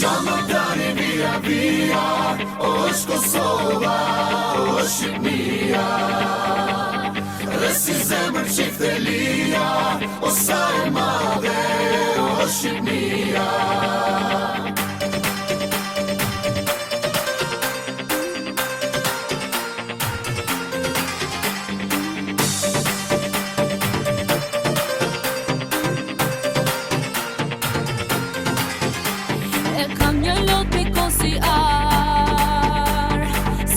Gjama tani via via, o është Kosova, o është Shqipnia. Dhe si zemër qifte lia, o sa e madhe, o është Shqipnia. Kam një lot piko si ar,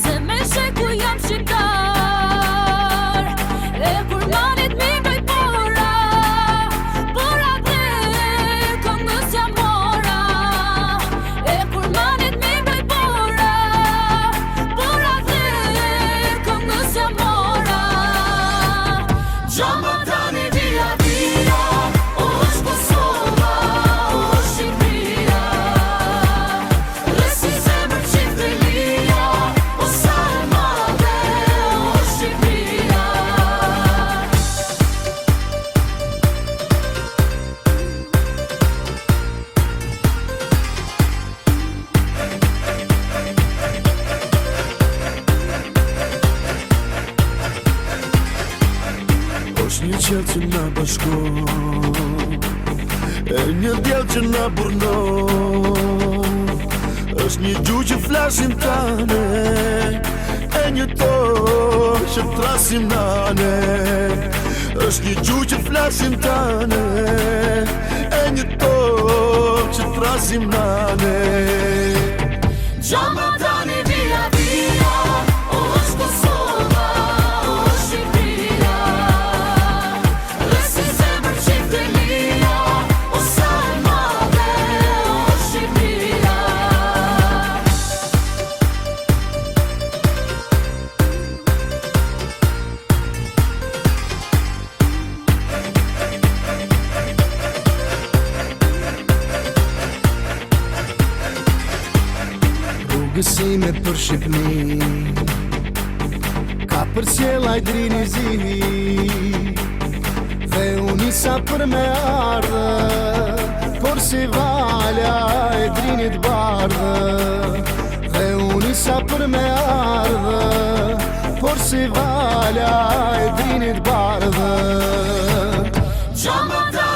se me sheku jam shqiptar. E kur manit mi bëj pora, pora dhe këngës jam mora. E kur manit mi bëj pora, pora dhe këngës jam mora. Gjama tani via via, o është Kosova, o është Shqipnia. Dhe si zemër qifte lia, o sa e madhe, o është Shqipnia. Është një qelë që na bashkon, e një djellë që na burnon. Është një gjuhë që flasim tane, e një tokë që trasim nane. Është një gjuhë që flasim tane, e një tokë që trasim nane. Gjama tani via via, o është Kosova, o është Shqipnia. Dhe si zemër qifte lia, o sa e madhe, o është Shqipnia. Rrugësime për Shqipni, ka për sjellaj drini zi. Dhe unë isa për me ardhe, por si valja e drinit bardhe. Dhe unë isa për me ardhe, por si valja e drinit bardhe. Gjama tani